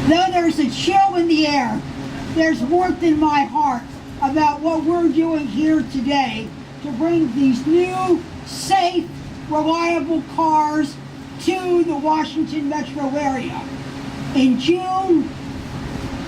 Though there's a chill in the air, there's warmth in my heart about what we're doing here today to bring these new, safe, reliable cars to the Washington metro area. In June,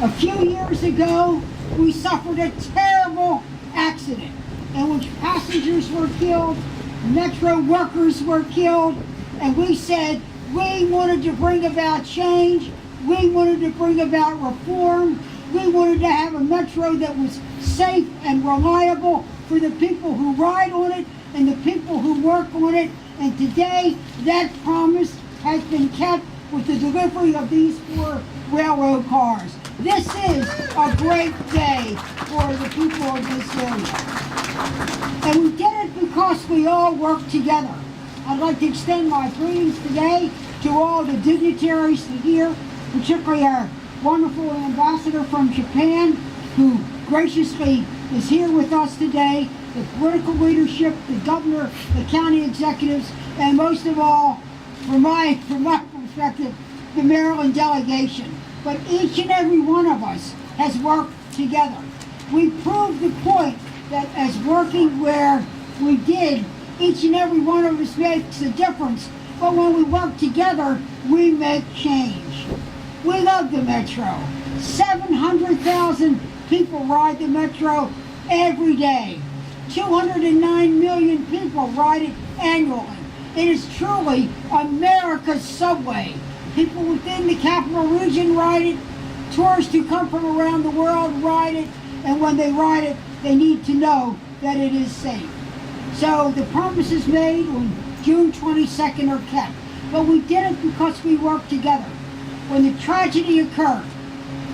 a few years ago, we suffered a terrible accident in which passengers were killed, metro workers were killed, and we said we wanted to bring about change, we wanted to bring about reform, we wanted to have a metro that was safe and reliable for the people who ride on it and the people who work on it. And today, that promise has been kept with the delivery of these 4 railroad cars. This is a great day for the people of this area. And we did it because we all work together. I'd like to extend my greetings today to all the dignitaries here, particularly our wonderful ambassador from Japan, who graciously is here with us today, the political leadership, the governor, the county executives, and most of all, from my perspective, the Maryland delegation. But each and every one of us has worked together. We proved the point that as working where we did, each and every one of us makes a difference. But when we work together, we make change. We love the Metro. 700,000 people ride the Metro every day. 209 million people ride it annually. It is truly America's subway. People within the capital region ride it. Tourists who come from around the world ride it. And when they ride it, they need to know that it is safe. So the promises made on June 22nd are kept. But we did it because we worked together. When the tragedy occurred,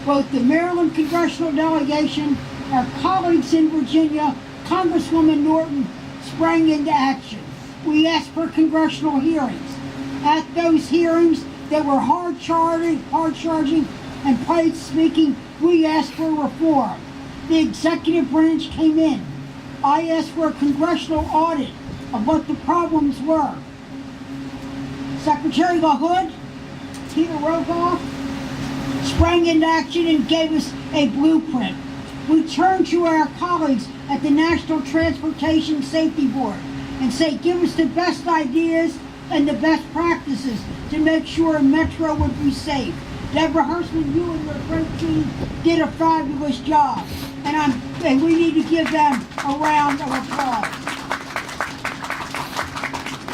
both the Maryland congressional delegation, our colleagues in Virginia, Congresswoman Norton sprang into action. We asked for congressional hearings. At those hearings, they were hard-charging, and plain-speaking. We asked for reform. The executive branch came in. I asked for a congressional audit of what the problems were. Secretary LaHood, Peter Rogoff, sprang into action and gave us a blueprint. We turned to our colleagues at the National Transportation Safety Board and say, give us the best ideas and the best practices to make sure a metro would be safe. Deborah Hersman, you and your great team did a fabulous job, and we need to give them a round of applause.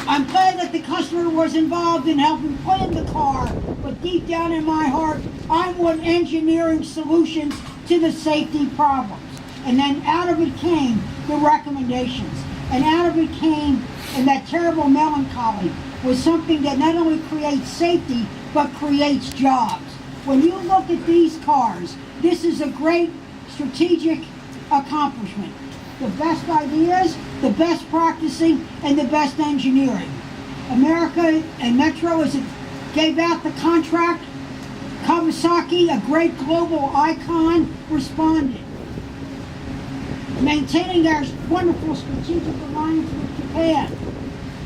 I'm glad that the customer was involved in helping plan the car, but deep down in my heart, I want engineering solutions to the safety problems. And then out of it came the recommendations. And out of it came, and that terrible melancholy was something that not only creates safety, but creates jobs. When you look at these cars, this is a great strategic accomplishment. The best ideas, the best practicing, and the best engineering. America and Metro, as it gave out the contract, Kawasaki, a great global icon, responded. Maintaining our wonderful strategic alliance with Japan.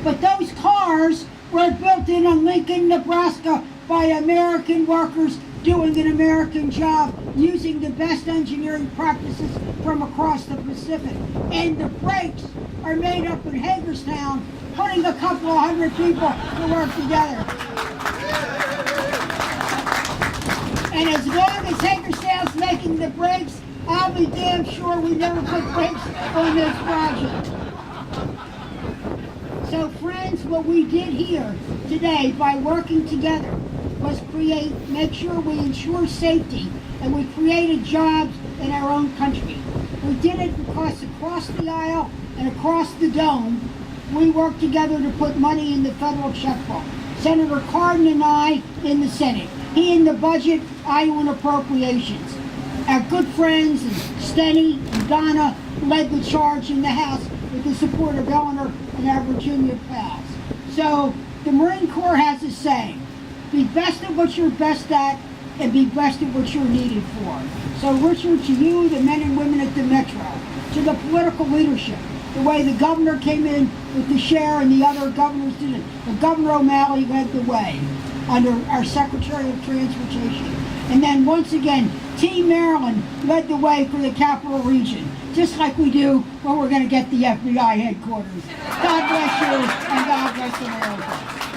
But those cars were built in Lincoln, Nebraska by American workers doing an American job, using the best engineering practices from across the Pacific. And the brakes are made up in Hagerstown, putting a couple of hundred people to work together. And as long as Hagerstown's making the brakes, I'll be damn sure we never put brakes on this project. So friends, what we did here today by working together was make sure we ensure safety, and we created jobs in our own country. We did it because across the aisle and across the dome, we worked together to put money in the federal checkbook. Senator Cardin and I in the Senate. He in the budget, I on appropriations. Our good friends Steny and Donna led the charge in the House with the support of Eleanor and our Virginia pals. So the Marine Corps has a saying, be best at what you're best at and be best at what you're needed for. So Richard, to you, the men and women at the Metro, to the political leadership, the way the governor came in with the share and the other governors did it. The Governor O'Malley led the way. under our Secretary of Transportation. And then once again, Team Maryland led the way for the Capital Region, just like we do when we're going to get the FBI headquarters. God bless you, and God bless America.